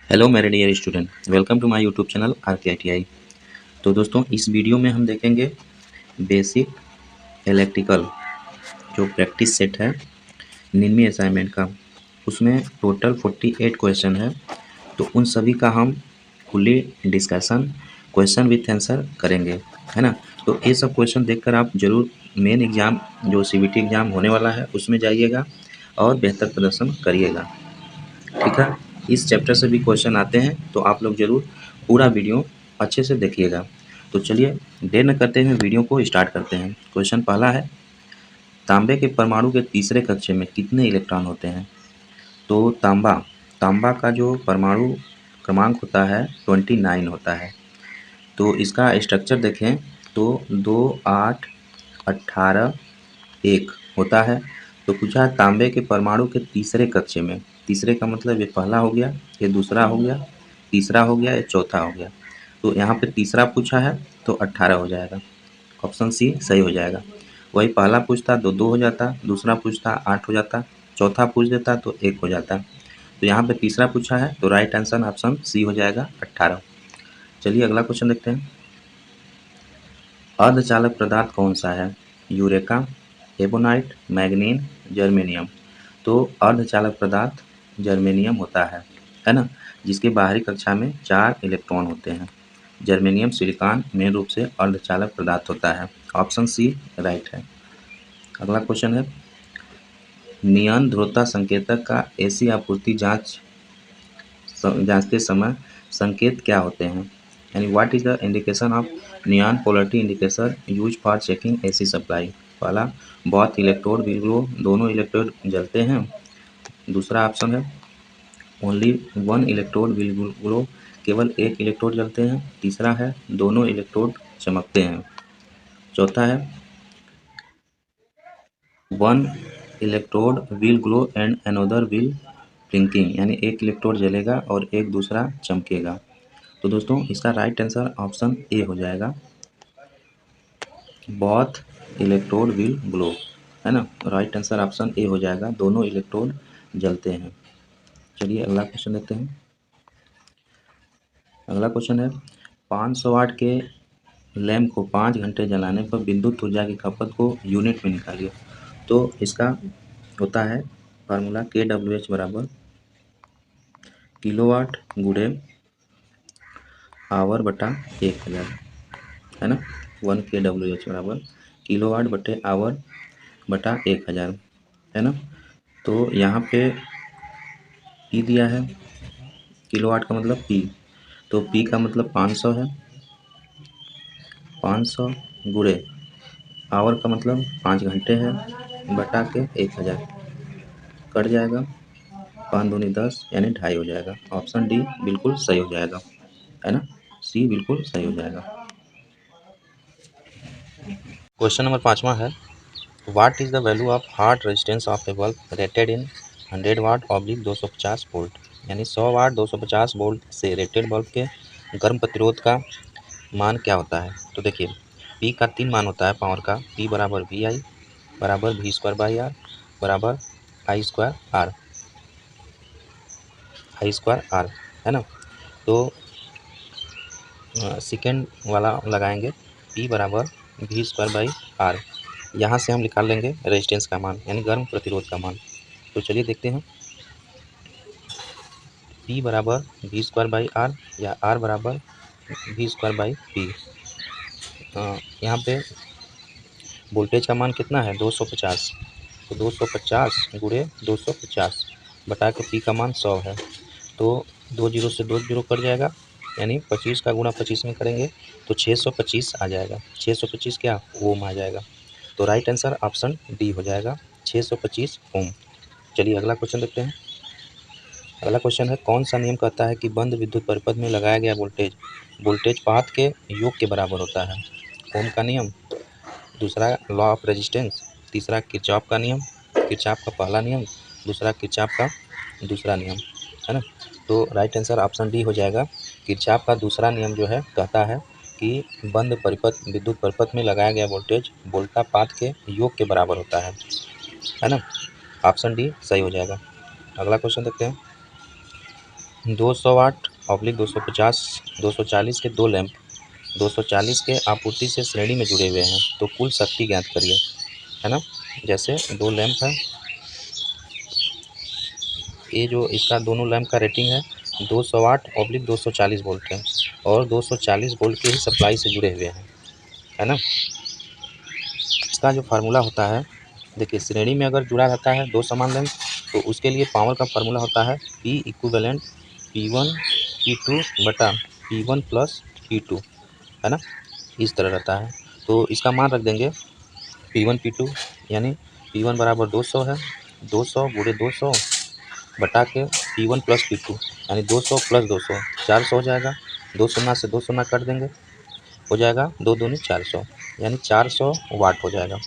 Hello मेरे dear student, welcome to my YouTube channel RKITI। तो दोस्तों, इस वीडियो में हम देखेंगे बेसिक इलेक्ट्रिकल जो प्रैक्टिस सेट है 9वीं असाइनमेंट का। उसमें टोटल 48 क्वेश्चन है। तो उन सभी का हम fully discussion question with answer करेंगे, है ना। तो ये सब क्वेश्चन देखकर आप जरूर मेन एग्ज़ाम जो CBT एग्ज़ाम होने वाला है उसमें जाइएगा और बेहतर प्रदर्शन करिएगा, ठीक है। इस चैप्टर से भी क्वेश्चन आते हैं, तो आप लोग जरूर पूरा वीडियो अच्छे से देखिएगा। तो चलिए देर न करते हुए वीडियो को स्टार्ट करते हैं। क्वेश्चन पहला है, तांबे के परमाणु के तीसरे कक्षा में कितने इलेक्ट्रॉन होते हैं। तो तांबा का जो परमाणु क्रमांक होता है 29 होता है। तो इसका स्ट्रक्चर देखें तो 2 8 18 1 होता है। तो पूछा है तांबे के परमाणु के तीसरे कक्षा में। तीसरे का मतलब ये पहला हो गया, ये दूसरा हो गया, तीसरा हो गया, ये चौथा हो गया। तो यहाँ पे तीसरा पूछा है तो 18 हो जाएगा। ऑप्शन सी सही हो जाएगा। वही पहला पूछता तो 2 हो जाता, दूसरा पूछता 8 हो जाता, चौथा पूछ देता तो 1 हो जाता। तो यहाँ पे तीसरा पूछा है तो राइट आंसर ऑप्शन सी हो जाएगा 18। चलिए अगला क्वेश्चन देखते हैं। अर्धचालक पदार्थ कौन सा है। Eureka, ebonite, मैग्नीन, germanium. तो अर्धचालक पदार्थ जर्मेनियम होता है ना, जिसके बाहरी कक्षा में 4 इलेक्ट्रॉन होते हैं। जर्मेनियम सिलिकॉन मेन रूप से अर्धचालक पदार्थ होता है। ऑप्शन सी राइट है। अगला क्वेश्चन है, नियन ध्रुवता संकेतक का एसी आपूर्ति जांचते समय संकेत क्या होते हैं। यानी what is the indication of neon polarity indicator use for checking AC supply. पहला, बोथ इलेक्ट्रोड विल ग्लो, दोनों इलेक्ट्रोड जलते हैं। दूसरा ऑप्शन है only one electrode will glow, केवल एक इलेक्ट्रोड जलते हैं। तीसरा है दोनों इलेक्ट्रोड चमकते हैं। चौथा है one electrode will glow and another will blinking, यानी एक इलेक्ट्रोड जलेगा और एक दूसरा चमकेगा। तो दोस्तों इसका राइट आंसर ऑप्शन ए हो जाएगा, बोथ इलेक्ट्रोड विल ग्लो, है ना। राइट आंसर ऑप्शन ए हो जाएगा, दोनों इलेक्ट्रोड जलते हैं। चलिए अगला क्वेश्चन देखते हैं। अगला क्वेश्चन है, 500 वाट के लैंप को 5 घंटे जलाने पर विद्युत ऊर्जा की खपत को यूनिट में निकालिए। तो इसका होता है फार्मूला KWH बराबर किलोवाट गुणे आवर बटा 1000, है ना। 1 KWH बराबर किलोवाट बटे आवर बटा 1000, है ना। तो यहाँ पे पी दिया है, किलोवाट का मतलब पी, तो पी का मतलब 500 है। 500 गुणे आवर का मतलब 5 घंटे है, बटा के 1000 कट जाएगा, 5 दूनी 10 यानी 2.5 हो जाएगा। ऑप्शन डी बिल्कुल सही हो जाएगा, है ना। सी बिल्कुल सही हो जाएगा। क्वेश्चन नंबर 5वां है, what is the value of hot resistance of a bulb rated in 100 watt oblique 250 volt. यानी 100 वाट 250 वोल्ट से रेटेड बल्ब के गर्म प्रतिरोध का मान क्या होता है। तो देखिए पी का 3 मान होता है पावर का, पी बराबर VI बराबर V²/R बराबर I²R, है ना। तो सेकेंड वाला लगाएंगे, P बराबर V²/R। यहाँ से हम निकाल लेंगे रेजिस्टेंस का मान, यानी गर्म प्रतिरोध का मान। तो चलिए देखते हैं, P बराबर V²/R या R बराबर V²/P। यहाँ पे वोल्टेज का मान कितना है 250, तो 250 गुणे 250 बटा के P का मान 100 है। तो 2 जीरो से 2 जीरो कट जाएगा, यानी 25 का गुणा 25 में करेंगे तो 625 आ जाएगा। 625 क्या ओम आ जाएगा। तो राइट आंसर ऑप्शन डी हो जाएगा, 625 ओम। चलिए अगला क्वेश्चन देखते हैं। अगला क्वेश्चन है, कौन सा नियम कहता है कि बंद विद्युत परिपथ में लगाया गया वोल्टेज पाथ के योग के बराबर होता है। ओम का नियम, दूसरा लॉ ऑफ रेजिस्टेंस, तीसरा किरचॉफ का नियम, किरचॉफ का पहला नियम, दूसरा किरचॉफ का दूसरा नियम, है ना। तो राइट आंसर ऑप्शन डी हो जाएगा, किरचॉफ का दूसरा नियम जो है कहता है कि बंद विद्युत परिपथ में लगाया गया वोल्टेज वोल्टा पाथ के योग के बराबर होता है ना। ऑप्शन डी सही हो जाएगा। अगला क्वेश्चन देखते हैं, 200 वाट ऑब्लिक 250 240 के दो लैंप 240 के आपूर्ति से श्रेणी में जुड़े हुए हैं, तो कुल शक्ति ज्ञात करिए, है ना। जैसे दो लैंप है, ये जो इसका दोनों लैंप का रेटिंग है 200 वाट ऑब्लिक 240 वोल्ट है और 240 वोल्ट के ही सप्लाई से जुड़े हुए हैं, है ना। इसका जो फार्मूला होता है, देखिए श्रेणी में अगर जुड़ा रहता है दो समान लैंप तो उसके लिए पावर का फार्मूला होता है P इक्विवेलेंट P1 P2 बटा P1 प्लस P2, है ना। इस तरह रहता है, तो इसका मान रख देंगे P1 P2, यानी P1 बराबर 200 है, 200 गुणे 200 बटा के P1 प्लस P2, यानी 200 प्लस 200 400 हो जाएगा। 2 शून्य से 2 शून्य कट देंगे, हो जाएगा 2 दूनी 400, यानी 400 वाट हो जाएगा।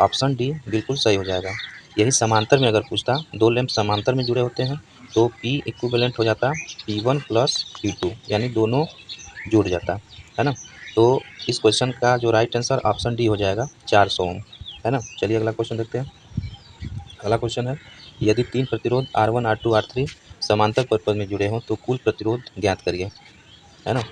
ऑप्शन डी बिल्कुल सही हो जाएगा। यही समांतर में अगर पूछता, दो लैंप समांतर में जुड़े होते हैं तो P इक्विवेलेंट हो जाता P1 प्लस P2, यानी दोनों जुड़ जाता, है ना। तो इस क्वेश्चन का जो राइट आंसर ऑप्शन डी हो जाएगा 400 ओम, है ना। चलिए अगला क्वेश्चन देखते हैं। अगला क्वेश्चन है, यदि तीन प्रतिरोध R1 R2 R3 समांतर परपथ में जुड़े हों तो कुल प्रतिरोध ज्ञात करिए, है ना।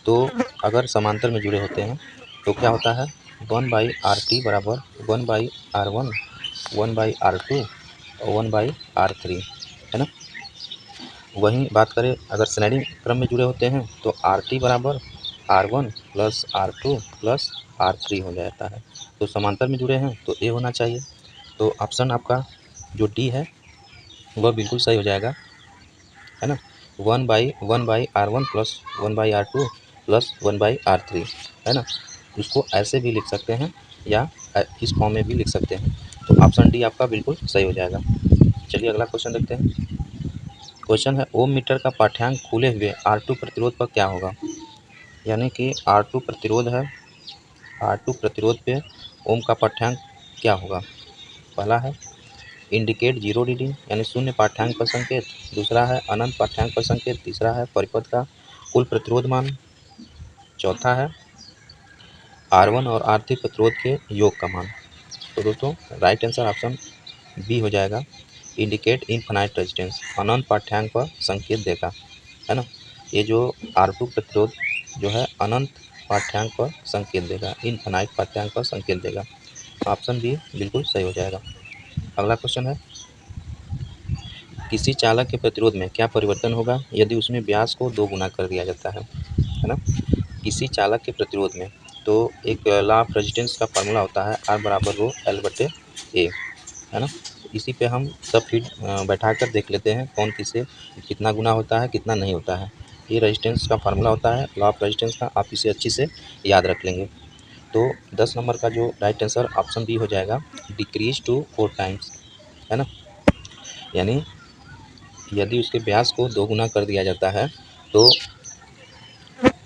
तो अगर समांतर में जुड़े होते हैं तो क्या होता है 1/RT बराबर 1/R1 1/R2 और 1/R3, है ना। वहीं बात करें अगर श्रेणी क्रम में जुड़े होते हैं तो RT बराबर R1 plus R2 plus R3 हो जाता है। तो समांतर में जुड़े हैं तो ए होना चाहिए, तो ऑप्शन आपका जो डी है वह बिल्कुल सही हो जाएगा, है ना। 1/R1 plus 1/R2 plus 1/R3, है ना। उसको ऐसे भी लिख सकते हैं या इस फॉर्म में भी लिख सकते हैं, तो ऑप्शन डी आपका बिल्कुल सही हो जाएगा। चलिए अगला क्वेश्चन देखते हैं। क्वेश्चन है, ओम मीटर का पाठ्यांक खुले हुए R2 प्रतिरोध पर क्या होगा, यानी कि R2 प्रतिरोध है, R2 प्रतिरोध पे ओम का पाठ्यांक क्या होगा। पहला है इंडिकेट जीरो रीडिंग, यानी शून्य पाठ्यांक पर संकेत, दूसरा है अनंत पाठ्यांक पर संकेत, तीसरा है परिपथ का कुल प्रतिरोध मान, चौथा है R1 और R3 प्रतिरोध के योग का मान। तो दोस्तों राइट आंसर ऑप्शन बी हो जाएगा, इंडिकेट इनफाइनाइट रेजिस्टेंस, अनंत पाठ्यांक पर संकेत देगा, है ना। ये जो R2 प्रतिरोध जो है अनंत पाठ्यांक पर संकेत देगा, इनफाइनाइट पाठ्यांक पर संकेत देगा। ऑप्शन बी बिल्कुल सही हो जाएगा। अगला क्वेश्चन है, किसी चालक के प्रतिरोध में क्या परिवर्तन होगा यदि उसमें व्यास को 2 गुना कर दिया जाता है ना। किसी चालक के प्रतिरोध में, तो एक लॉ ऑफ रेजिस्टेंस का फार्मूला होता है R बराबर रो L बटे A, है ना। इसी पे हम सब फिर बैठा कर देख लेते हैं कौन किसे कितना गुना होता है कितना नहीं होता है। ये रेजिस्टेंस का फार्मूला होता है लॉ ऑफ रेजिस्टेंस का, आप इसे अच्छी से याद रख लेंगे। तो 10 नंबर का जो राइट आंसर ऑप्शन बी हो जाएगा, डिक्रीज टू 4 टाइम्स, है ना। यानी यदि उसके व्यास को 2 गुना कर दिया जाता है तो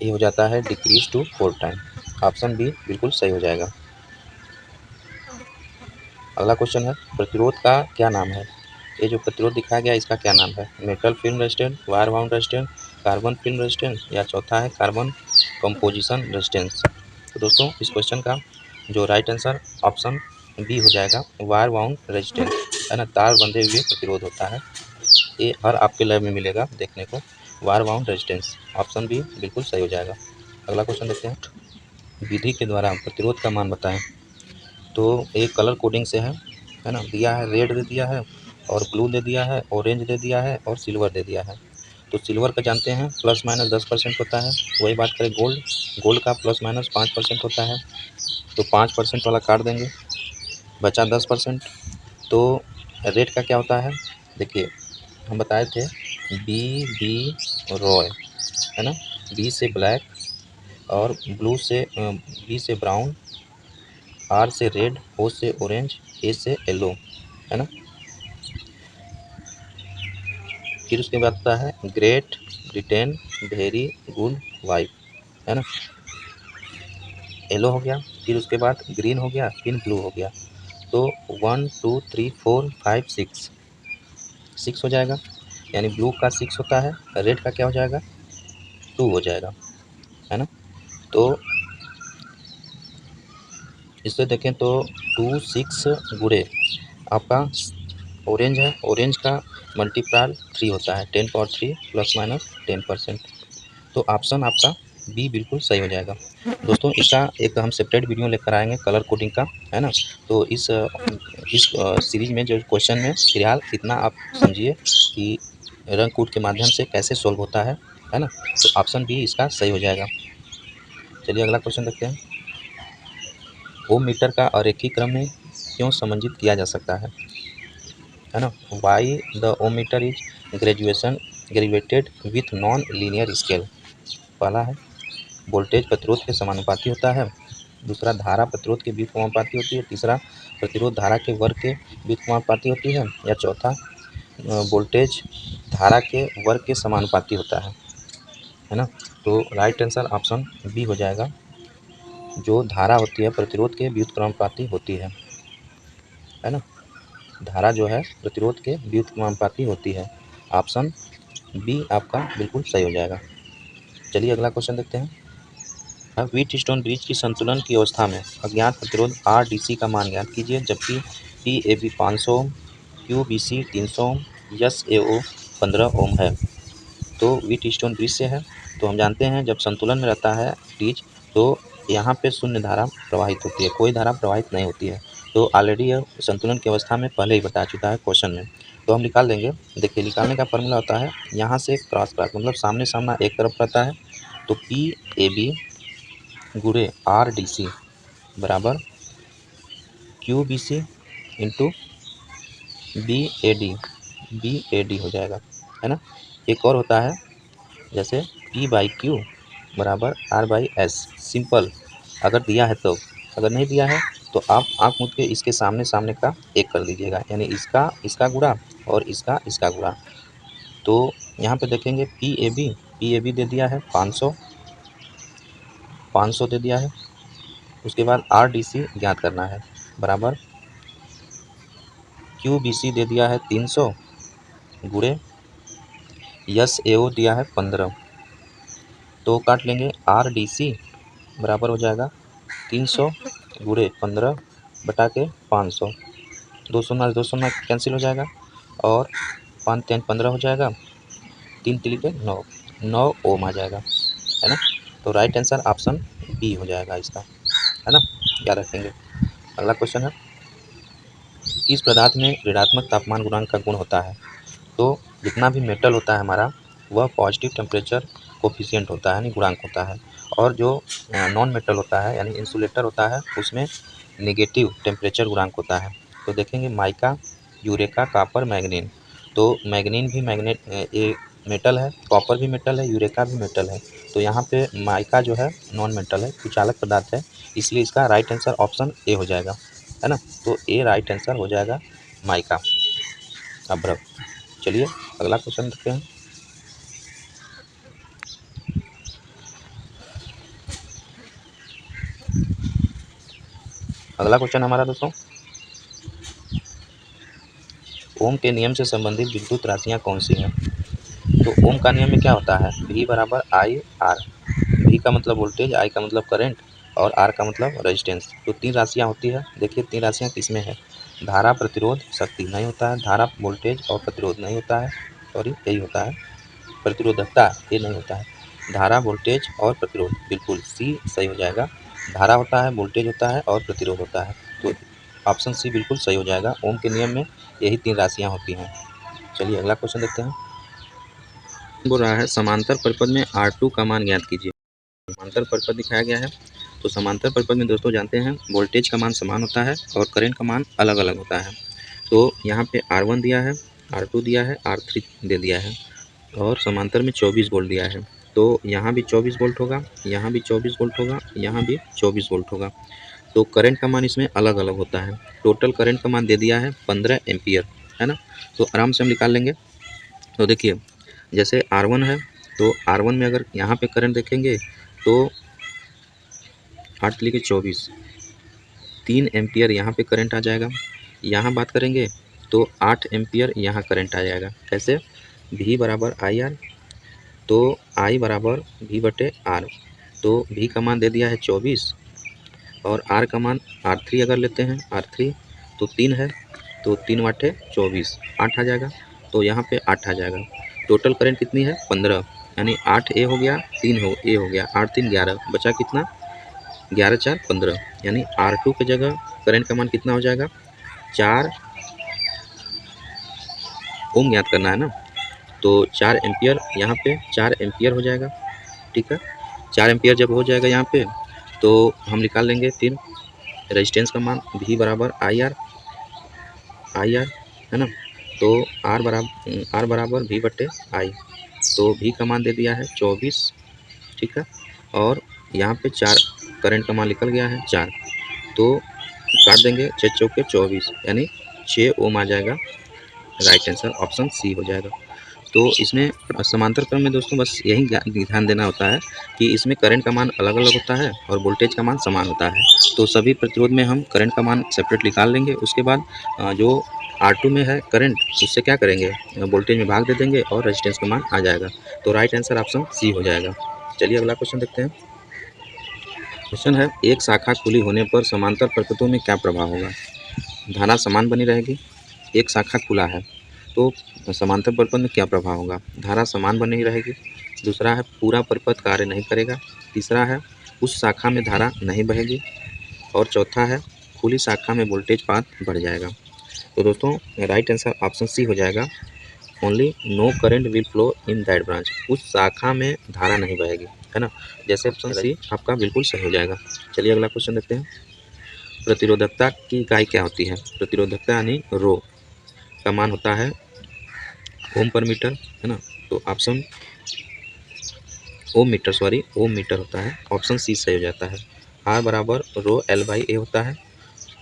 ये हो जाता है decrease to 4 time. Option B बिल्कुल सही हो जाएगा। अगला क्वेश्चन है, प्रतिरोध का क्या नाम है। ये जो प्रतिरोध दिखाया गया इसका क्या नाम है, metal film resistance, wire bound resistance, carbon film resistance, या चौथा है कार्बन कंपोजिशन रेजिस्टेंस। तो दोस्तों इस क्वेश्चन का जो राइट आंसर ऑप्शन बी हो जाएगा, वायर बाउंड रेजिस्टेंस, है ना। तार बंधे हुए प्रतिरोध होता है, ये हर आपके लैब में मिलेगा देखने को, wire bound resistance. Option B बिल्कुल सही हो जाएगा। अगला क्वेश्चन देखते हैं, विधि के द्वारा प्रतिरोध का मान बताएं। तो एक कलर कोडिंग से है ना, दिया है रेड दे दिया है और ब्लू दे दिया है, ऑरेंज दे दिया है और सिल्वर दे दिया है। तो सिल्वर का जानते हैं प्लस माइनस 10% होता है। वही बात करें गोल्ड, गोल्ड का प्लस माइनस 5% होता है, तो 5% वाला काट देंगे, बचा 10%। तो रेड का क्या होता है, देखिए हम बताए थे बी रॉय, है ना, बी से ब्लैक और ब्लू से बी से ब्राउन, आर से रेड, ओ से ऑरेंज, ए से येलो, है ना। फिर उसके बाद आता है great, Britain, very good wife, है ना, येलो हो गया। फिर उसके बाद ग्रीन हो गया, फिर ब्लू हो गया। तो 1 2 3 4 5 6 हो जाएगा, यानी ब्लू का 6 होता है, रेड का क्या हो जाएगा 2 हो जाएगा, है ना। तो इससे देखें तो 2 6 गुणे आपका ऑरेंज है, ऑरेंज का मल्टीप्लायर 3 होता है, 10 पावर 3 प्लस माइनस 10%। तो ऑप्शन आपका बी बिल्कुल सही हो जाएगा। दोस्तों इसका एक हम सेपरेट वीडियो लेकर आएंगे कलर कोडिंग का, है ना। तो इस सीरीज में जो क्वेश्चन में फिलहाल इतना आप समझिए कि रंग कूट के माध्यम से कैसे सोल्व होता है ना। तो ऑप्शन बी इसका सही हो जाएगा। चलिए अगला क्वेश्चन देखते हैं। ओम मीटर का अरेखीय क्रम में क्यों समंजित किया जा सकता है ना। Why the ohm meter is graduated with non linear scale. पहला है वोल्टेज प्रतिरोध के समानुपाती होता है, दूसरा धारा प्रतिरोध के व्युत्क्रमानुपाती होती है, तीसरा प्रतिरोध धारा के वर्ग के व्युत्क्रमानुपाती होती है, या चौथा वोल्टेज धारा के वर्ग के समानुपाती होता है ना। तो राइट आंसर ऑप्शन बी हो जाएगा, जो धारा होती है प्रतिरोध के व्युत्क्रमानुपाती होती है ना। धारा जो है प्रतिरोध के व्युत्क्रमानुपाती होती है। ऑप्शन बी आपका बिल्कुल सही हो जाएगा। चलिए अगला क्वेश्चन देखते हैं। व्हीटस्टोन ब्रिज की संतुलन की अवस्था में अज्ञात प्रतिरोध RDC का मान ज्ञात कीजिए, जबकि PAB 500 ओम, QBC 300 ओम, SAO 15 ओम है। तो व्हीटस्टोन ब्रिज से है, तो हम जानते हैं जब संतुलन में रहता है ब्रिज तो यहाँ पे शून्य धारा प्रवाहित होती है, कोई धारा प्रवाहित नहीं होती है। तो ऑलरेडी यह संतुलन की अवस्था में पहले ही बता चुका है क्वेश्चन में, तो हम निकाल देंगे। देखिए निकालने का फॉर्मूला होता है यहाँ से क्रॉस मतलब सामने सामना एक तरफ रहता है, तो PAB गुणे RDC बराबर QBC इंटू BAD हो जाएगा, है ना। एक और होता है जैसे P/Q बराबर R/S। सिंपल, अगर दिया है तो, अगर नहीं दिया है तो आप आँख मूंद के इसके सामने सामने का एक कर दीजिएगा, यानी इसका गुणा और इसका गुणा। तो यहाँ पे देखेंगे PAB दे दिया है 500 दे दिया है। उसके बाद RDC ज्ञात करना है, बराबर QBC दे दिया है 300 गुणे SAO दिया है 15। तो काट लेंगे, RDC बराबर हो जाएगा 300 गुणे 15 बटा के 500। 200 कैंसिल हो जाएगा और 5 3 15 हो जाएगा, 3 3 के 9 ओम आ जाएगा, है ना। तो राइट आंसर ऑप्शन बी हो जाएगा इसका, है ना, याद रखेंगे। अगला क्वेश्चन है, किस पदार्थ में ऋणात्मक तापमान गुणांक का गुण होता है। तो जितना भी मेटल होता है हमारा वह पॉजिटिव टेम्परेचर कोफिशिएंट होता है, यानी गुणांक होता है, और जो नॉन मेटल होता है यानी इंसुलेटर होता है उसमें नेगेटिव टेम्परेचर गुणांक होता है। तो देखेंगे माइका, यूरेका, कॉपर, मैग्नीन। तो मैग्नीन भी ये मेटल है, कॉपर भी मेटल है, यूरेका भी मेटल है। तो यहाँ पे माइका जो है नॉन मेटल है, कुचालक पदार्थ है, इसलिए इसका राइट आंसर ऑप्शन ए हो जाएगा, है ना। तो ए राइट आंसर हो जाएगा माइका, अभ्रक। चलिए अगला क्वेश्चन देखते हैं। अगला क्वेश्चन हमारा दोस्तों, ओम के नियम से संबंधित विद्युत राशियां कौन सी हैं। तो ओम का नियम में क्या होता है, V बराबर IR। V का मतलब वोल्टेज, I का मतलब करंट और R का मतलब रेजिस्टेंस। तो 3 राशियां होती है। देखिए 3 राशियां किसमें है, धारा, प्रतिरोध, शक्ति नहीं होता है, धारा, वोल्टेज और प्रतिरोध नहीं होता है, सॉरी यही होता है, प्रतिरोधकता ये नहीं होता है, धारा, वोल्टेज और प्रतिरोध, बिल्कुल सी सही हो जाएगा। धारा होता है, वोल्टेज होता है और प्रतिरोध होता है, तो ऑप्शन सी बिल्कुल सही हो जाएगा। ओम के नियम में यही 3 राशियां होती हैं। चलिए अगला क्वेश्चन देखते हैं। बोल रहा है समांतर परिपथ में R2 का मान ज्ञात कीजिए। समांतर परिपथ दिखाया गया है, तो समांतर परिपथ में दोस्तों जानते हैं वोल्टेज का मान समान होता है और करंट का मान अलग अलग होता है। तो यहाँ पे R1 दिया है, R2 दिया है, R3 दे दिया है और समांतर में 24 वोल्ट दिया है। तो यहाँ भी 24 वोल्ट होगा, यहाँ भी 24 वोल्ट होगा, यहाँ भी 24 वोल्ट होगा। तो करंट का मान इसमें अलग अलग होता है। टोटल करंट का मान दे दिया है 15 एम्पियर, है ना। तो आराम से हम निकाल लेंगे। तो देखिए जैसे R1 है, तो R1 में अगर यहाँ पे करंट देखेंगे तो 8 के 24, 3 एम्पियर यहाँ पे करंट आ जाएगा। यहाँ बात करेंगे तो 8 एम्पियर यहाँ करंट आ जाएगा। कैसे, V बराबर IR, तो I बराबर V बटे R। तो V का मान दे दिया है 24 और R का मान R3 अगर लेते हैं, R3 तो 3 है, तो 3 वाट 24, 8 आ जाएगा। तो यहाँ पे 8 आ जाएगा। टोटल करंट कितनी है 15, यानी 8 ए हो गया, 3 ए हो गया, 8 3 11, बचा कितना 11 4 15, यानी R2 की जगह करंट का मान कितना हो जाएगा 4 ओम ज्ञात करना है ना, तो 4 एम्पियर, यहाँ पे 4 एम्पियर हो जाएगा। ठीक है, 4 एम्पियर जब हो जाएगा यहाँ पे तो हम निकाल लेंगे फिर रेजिस्टेंस का मान V बराबर आई आर है ना। तो R बराबर V बटे आई, तो V का मान दे दिया है 24। ठीक है, और यहाँ पे 4 करंट का मान निकल गया है 4, तो काट देंगे 6 चौके 24, यानी 6 ओम आ जाएगा। राइट आंसर ऑप्शन सी हो जाएगा। तो इसमें समांतर क्रम में दोस्तों बस यही ध्यान देना होता है कि इसमें करंट का मान अलग अलग होता है और वोल्टेज का मान समान होता है। तो सभी प्रतिरोध में हम करंट का मान सेपरेट निकाल लेंगे। उसके बाद जो R2 में है करंट, उससे क्या करेंगे वोल्टेज में भाग दे देंगे और रेजिस्टेंस का मान आ जाएगा। तो राइट आंसर ऑप्शन सी हो जाएगा। चलिए अगला क्वेश्चन देखते हैं। क्वेश्चन है, एक शाखा खुली होने पर समांतर परिपथों में क्या प्रभाव होगा। धारा समान बनी रहेगी। एक शाखा खुला है तो समांतर परिपथ में क्या प्रभाव होगा, धारा समान बनी रहेगी। दूसरा है पूरा परिपथ कार्य नहीं करेगा। तीसरा है उस शाखा में धारा नहीं बहेगी। और चौथा है खुली शाखा में वोल्टेज पाथ बढ़ जाएगा। तो दोस्तों राइट आंसर ऑप्शन सी हो जाएगा, only no current will flow in that branch. उस शाखा में धारा नहीं बहेगी, है ना। जैसे ऑप्शन सी आपका बिल्कुल सही हो जाएगा। चलिए अगला क्वेश्चन देखते हैं। प्रतिरोधकता की इकाई क्या होती है। प्रतिरोधकता यानी रो का मान होता है ओम पर मीटर, है ना। तो ऑप्शन ओम मीटर होता है। ऑप्शन सी सही हो जाता है। R बराबर रो L/A होता है।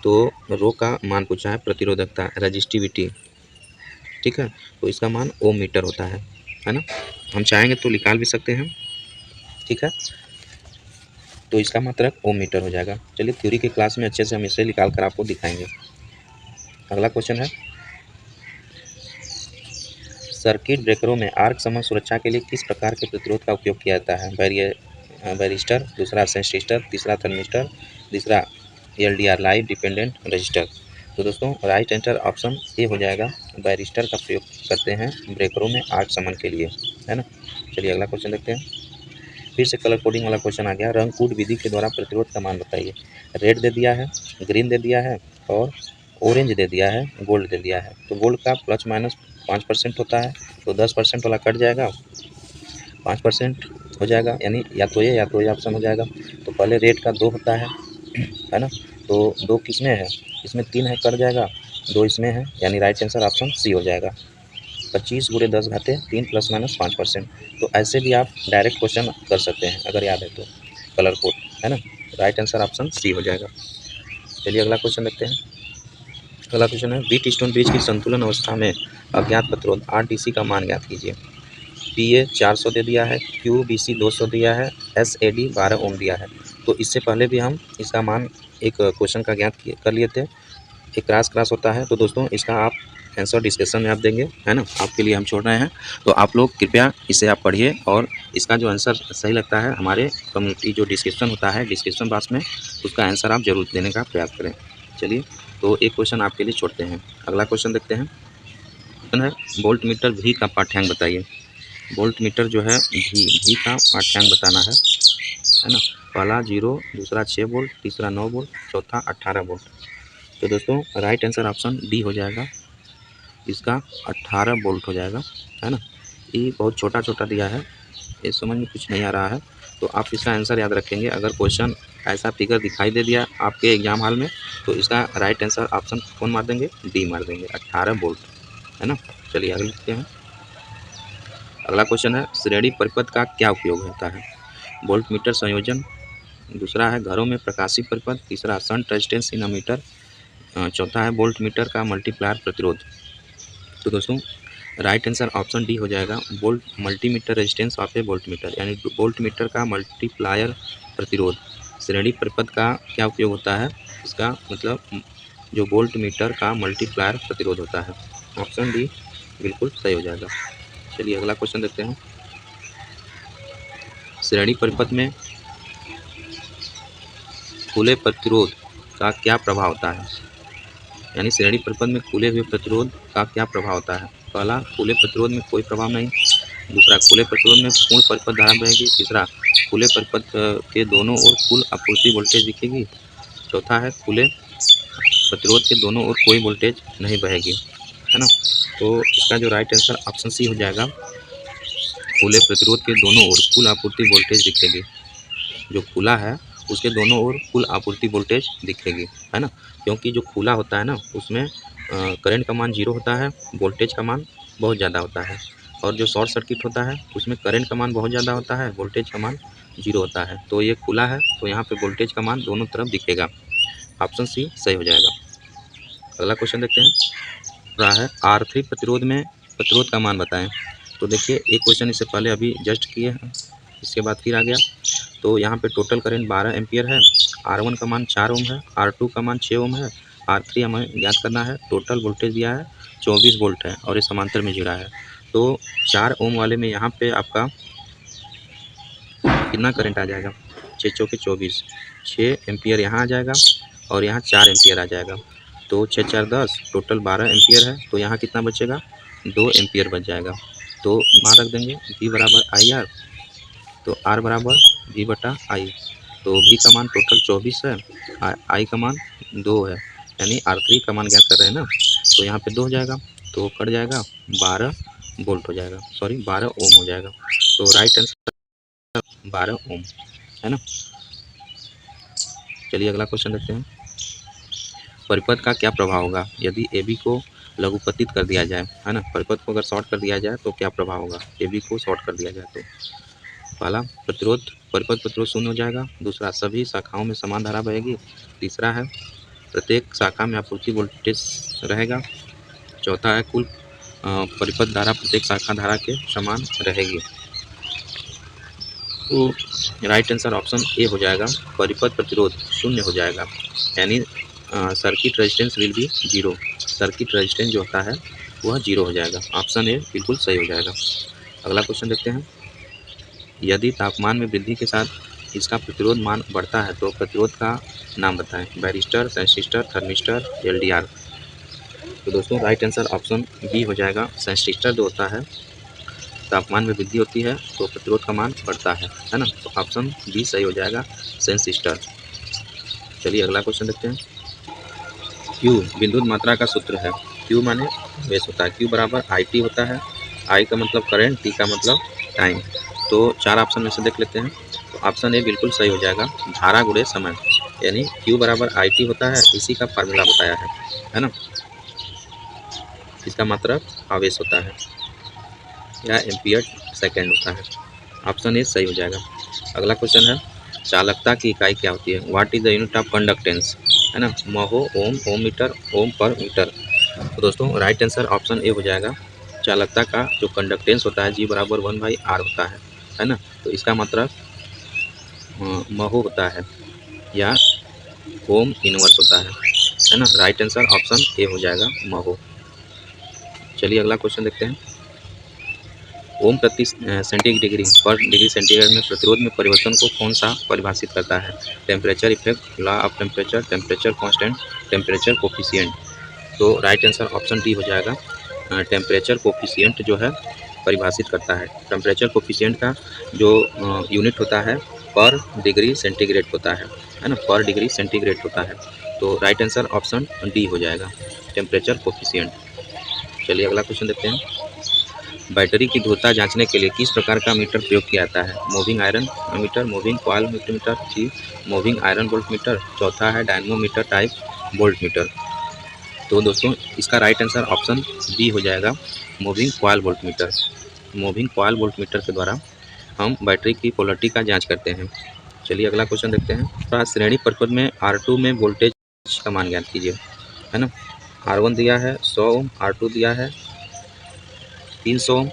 तो रो का मान पूछा है प्रतिरोधकता, रेजिस्टिविटी। ठीक है, तो इसका मान ओम मीटर होता है ना। हम चाहेंगे तो निकाल भी सकते हैं। ठीक है, तो इसका मात्रक ओम मीटर हो जाएगा। चलिए थ्योरी के क्लास में अच्छे से हम इसे निकाल कर आपको दिखाएंगे। अगला क्वेश्चन है, सर्किट ब्रेकरों में आर्क समान सुरक्षा के लिए किस प्रकार के प्रतिरोध का उपयोग किया जाता है। बैरिस्टर, दूसरा सेंसिस्टर, तीसरा थर्मिस्टर, तीसरा LDR लाइव डिपेंडेंट रजिस्टर। तो दोस्तों राइट आंसर ऑप्शन ए हो जाएगा, बैरिस्टर का प्रयोग करते हैं ब्रेकरों में आर्क समन के लिए, है ना। चलिए अगला क्वेश्चन देखते हैं। फिर से कलर कोडिंग वाला क्वेश्चन आ गया। रंग कूट विधि के द्वारा प्रतिरोध का मान बताइए। रेड दे दिया है, ग्रीन दे दिया है और ऑरेंज दे दिया है, गोल्ड दे दिया है। तो गोल्ड का प्लस माइनस 5% होता है, तो 10% वाला कट जाएगा, 5% हो जाएगा, यानी या तो ये ऑप्शन हो जाएगा। तो पहले रेड का 2 होता है ना, तो 2 किस में है, इसमें 3 है, कट जाएगा, 2 इसमें है, यानी राइट आंसर ऑप्शन सी हो जाएगा। 25 × 10 घाते 3 प्लस माइनस 5%। तो ऐसे भी आप डायरेक्ट क्वेश्चन कर सकते हैं अगर याद है तो, कलर कोड, है ना। राइट आंसर ऑप्शन सी हो जाएगा। चलिए अगला क्वेश्चन देखते हैं। अगला क्वेश्चन है, व्हीट स्टोन ब्रिज की संतुलन अवस्था में अज्ञात प्रतिरोध RDC का मान ज्ञात कीजिए। PA 400 दे दिया है, QBC 200 दिया है, SAD 12 ओम दिया है। तो इससे पहले भी हम इसका मान एक क्वेश्चन का ज्ञात कर लिए थे। एक क्रॉस होता है। तो दोस्तों इसका आप आंसर डिस्कशन में आप देंगे, है ना, आपके लिए हम छोड़ रहे हैं। तो आप लोग कृपया इसे आप पढ़िए और इसका जो आंसर सही लगता है हमारे कम्युनिटी जो डिस्क्रिप्शन होता है, डिस्क्रिप्शन बॉक्स में उसका आंसर आप जरूर देने का प्रयास करें। चलिए तो एक क्वेश्चन आपके लिए छोड़ते हैं। अगला क्वेश्चन देखते हैं। क्वेश्चन है, वोल्ट मीटर V का पाठ्यांक बताइए। वोल्ट मीटर जो है V का पाठ्यांक बताना है ना। पहला 0, दूसरा 6 वोल्ट, तीसरा 9 वोल्ट, चौथा 18 वोल्ट। तो दोस्तों राइट आंसर ऑप्शन डी हो जाएगा, इसका 18 वोल्ट हो जाएगा, है ना। ये बहुत छोटा छोटा दिया है, ये समझ में कुछ नहीं आ रहा है, तो आप इसका आंसर याद रखेंगे। अगर क्वेश्चन ऐसा फिगर दिखाई दे दिया आपके एग्जाम हॉल में तो इसका राइट आंसर ऑप्शन कौन मार देंगे, डी मार देंगे, 18 वोल्ट, है ना। चलिए आगे लिखते हैं। अगला क्वेश्चन है, श्रेणी परिपथ का क्या उपयोग होता है। वोल्ट मीटर संयोजन, दूसरा है घरों में प्रकाशित परिपथ, तीसरा शंट रेजिस्टेंस इन मीटर, चौथा है वोल्ट मीटर का मल्टीप्लायर प्रतिरोध। तो दोस्तों राइट आंसर ऑप्शन डी हो जाएगा, volt multimeter resistance of A volt meter, यानी वोल्ट मीटर का मल्टीप्लायर प्रतिरोध। श्रेणी परिपथ का क्या उपयोग होता है, इसका मतलब जो वोल्ट मीटर का मल्टीप्लायर प्रतिरोध होता है। ऑप्शन डी बिल्कुल सही हो जाएगा। चलिए अगला क्वेश्चन देखते हैं। श्रेणी परिपथ में खुले प्रतिरोध का क्या प्रभाव होता है। यानी श्रेणी परिपथ में खुले हुए प्रतिरोध का क्या प्रभाव होता है। पहला, खुले प्रतिरोध में कोई प्रभाव नहीं। दूसरा, खुले प्रतिरोध में पूर्ण परिपथ धारा बहेगी। तीसरा, खुले परिपथ के दोनों ओर कुल आपूर्ति वोल्टेज दिखेगी। चौथा है, खुले प्रतिरोध के दोनों ओर कोई वोल्टेज नहीं बहेगी, है ना। तो इसका जो राइट आंसर ऑप्शन सी हो जाएगा, खुले प्रतिरोध के दोनों ओर कुल आपूर्ति वोल्टेज दिखेगी। जो खुला है उसके दोनों ओर कुल आपूर्ति वोल्टेज दिखेगी, है ना। क्योंकि जो खुला होता है ना उसमें करंट का मान 0 होता है, वोल्टेज का मान बहुत ज़्यादा होता है। और जो शॉर्ट सर्किट होता है उसमें करंट का मान बहुत ज़्यादा होता है, वोल्टेज का मान 0 होता है। तो ये खुला है तो यहाँ पे वोल्टेज का मान दोनों तरफ दिखेगा। ऑप्शन सी सही हो जाएगा। अगला क्वेश्चन देखते हैं, रहा है R3 प्रतिरोध में प्रतिरोध का मान बताएं। तो देखिए एक क्वेश्चन इससे पहले अभी जस्ट किए हैं, इसके बाद फिर आ गया। तो यहाँ पे टोटल करंट 12 एम्पियर है, R1 का मान 4 ओम है, R2 का मान 6 ओम है, R3 हमें ज्ञात करना है। टोटल वोल्टेज दिया है 24 वोल्ट है और ये समांतर में जुड़ा है। तो 4 ओम वाले में यहाँ पे आपका कितना करंट आ जाएगा, 6 चौके 24, 6 एम्पियर यहाँ आ जाएगा और यहाँ 4 एम्पियर आ जाएगा। तो 6 4 10, टोटल 12 एम्पियर है। तो यहाँ कितना बचेगा, 2 एम्पियर बच जाएगा। तो मान रख देंगे V बराबर IR, तो R बराबर V बटा I। तो V का मान टोटल 24 है, I का मान 2 है, यानी R3 का मान ज्ञात कर रहे हैं ना। तो यहाँ पे 2 हो जाएगा, तो कट जाएगा, 12 वोल्ट हो जाएगा, सॉरी 12 ओम हो जाएगा। तो राइट आंसर 12 ओम, है ना। चलिए अगला क्वेश्चन देखते हैं, परिपथ का क्या प्रभाव होगा यदि AB को लघुपतित कर दिया जाए, है ना। परिपथ को अगर शॉर्ट कर दिया जाए तो क्या प्रभाव होगा, AB को शॉर्ट कर दिया जाए तो। पहला, प्रतिरोध परिपथ प्रतिरोध शून्य हो जाएगा। दूसरा, सभी शाखाओं में समान धारा बहेगी। तीसरा है, प्रत्येक शाखा में आपूर्ति वोल्टेज रहेगा। चौथा है, कुल परिपथ धारा प्रत्येक शाखा धारा के समान रहेगी। तो राइट आंसर ऑप्शन ए हो जाएगा, परिपथ प्रतिरोध शून्य हो जाएगा, यानी circuit resistance will be 0। Circuit resistance जो होता है वह 0 हो जाएगा। ऑप्शन ए बिल्कुल सही हो जाएगा। अगला क्वेश्चन देखते हैं, यदि तापमान में वृद्धि के साथ इसका प्रतिरोध मान बढ़ता है तो प्रतिरोध का नाम बताएं। Barrister, transistor, thermistor, LDR। तो दोस्तों राइट आंसर ऑप्शन बी हो जाएगा। ट्रांजिस्टर जो होता है, तापमान में वृद्धि होती है तो प्रतिरोध का मान बढ़ता है ना। तो ऑप्शन बी सही हो जाएगा, ट्रांजिस्टर। चलिए अगला क्वेश्चन देखते हैं, Q विद्युत मात्रा का सूत्र है। Q माने बेस होता है, Q बराबर IT होता है। I का मतलब करंट, T का मतलब टाइम। तो 4 ऑप्शन में से देख लेते हैं। तो ऑप्शन ए बिल्कुल सही हो जाएगा, धारा गुणे समय, यानी Q बराबर IT होता है, इसी का फार्मूला बताया है ना। इसका मतलब आवेश होता है या एम्पियर सेकेंड होता है। ऑप्शन ए सही हो जाएगा। अगला क्वेश्चन है, चालकता की इकाई क्या होती है। What is the unit of conductance, है ना। महो, ओम, ओम मीटर, ओम पर मीटर। तो दोस्तों राइट आंसर ऑप्शन ए हो जाएगा। चालकता का जो कंडक्टेंस होता है G बराबर 1/R होता है ना। तो इसका मतलब महो होता है या ओम इनवर्स होता है ना। राइट आंसर ऑप्शन ए हो जाएगा, महो। चलिए अगला क्वेश्चन देखते हैं, ओम प्रति सेंटीग्रेड पर डिग्री सेंटीग्रेड में प्रतिरोध में परिवर्तन को कौन सा परिभाषित करता है। Temperature effect, law of temperature, temperature constant, temperature coefficient. तो राइट आंसर ऑप्शन डी हो जाएगा, टेम्परेचर कोफिशिएंट जो है परिभाषित करता है। टेम्परेचर कोफिशिएंट का जो यूनिट होता है पर डिग्री सेंटीग्रेड होता है ना, पर डिग्री सेंटीग्रेड होता है। तो राइट आंसर ऑप्शन डी हो जाएगा, टेम्परेचर कोफिशिएंट। चलिए अगला क्वेश्चन देखते हैं, बैटरी की ध्रुवता जांचने के लिए किस प्रकार का मीटर प्रयोग किया जाता है। Moving iron meter, moving coil meter, जी मूविंग आयरन वोल्ट मीटर। चौथा है डायनमोमीटर टाइप वोल्ट मीटर। तो दोस्तों इसका राइट आंसर ऑप्शन बी हो जाएगा, moving coil volt meter. Moving coil volt meter के द्वारा हम बैटरी की पोलरिटी का जांच करते हैं। चलिए अगला क्वेश्चन देखते हैं, श्रेणी परिपथ में R2 में वोल्टेज का मान ज्ञात कीजिए, है ना। R1 दिया है 100 ओम, R2 दिया है 300 ओम,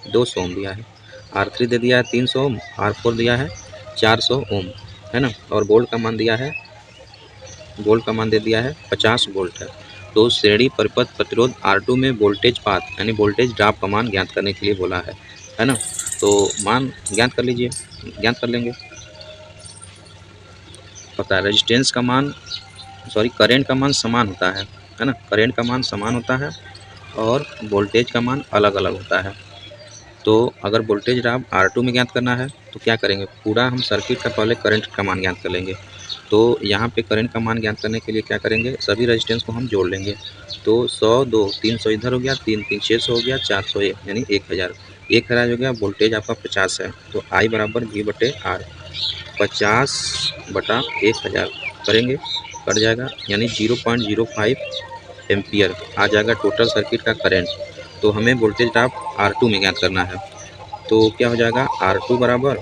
200 ओम दिया है, R3 दे दिया है 300 ओम, R4 दिया है 400 ओम, है ना। और वोल्ट का मान दिया है, वोल्ट का मान दे दिया है 50 वोल्ट है। तो श्रेणी परिपथ प्रतिरोध R2 में वोल्टेज पात यानी वोल्टेज ड्रॉप का मान ज्ञात करने के लिए बोला है ना। तो मान ज्ञात कर लीजिए, ज्ञात कर लेंगे। पता है रेजिस्टेंस का मान सॉरी करंट का मान समान होता है ना, करंट का मान समान होता है और वोल्टेज का मान अलग अलग होता है। तो अगर वोल्टेज ड्रॉप R2 में ज्ञात करना है तो क्या करेंगे, पूरा हम सर्किट का पहले करंट का मान ज्ञात कर लेंगे। तो यहाँ पे करंट का मान ज्ञात करने के लिए क्या करेंगे, सभी रेजिस्टेंस को हम जोड़ लेंगे। तो 100 2 300 इधर हो गया, 3 3 600 हो गया, 400 यानी 1000 हो गया। वोल्टेज आपका 50 है तो I बराबर V/R 50/1000 करेंगे, कट जाएगा यानी 0.05 एम्पियर आ जाएगा टोटल सर्किट का करंट। तो हमें वोल्टेज ड्रॉप R2 में ज्ञात करना है। तो क्या हो जाएगा, R2 बराबर,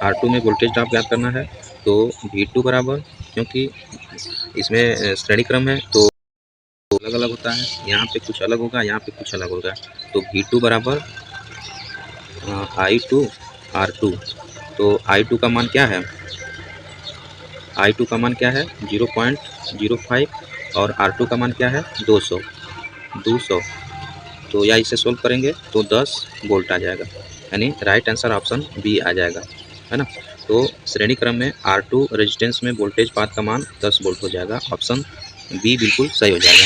R2 में वोल्टेज ड्रॉप ज्ञात करना है तो V2 बराबर, क्योंकि इसमें श्रेणी क्रम है तो अलग अलग होता है, यहाँ पे कुछ अलग होगा, यहाँ पे कुछ अलग होगा। तो V2 बराबर I2 R2। तो I2 का मान क्या है, I2 का मान क्या है 0.05 और R2 का मान क्या है 200। तो या इसे सोल्व करेंगे तो 10 वोल्ट आ जाएगा, यानी राइट आंसर ऑप्शन बी आ जाएगा, है ना। तो श्रेणी क्रम में R2 रेजिस्टेंस में वोल्टेज पाथ का मान 10 वोल्ट हो जाएगा, ऑप्शन बी बिल्कुल सही हो जाएगा।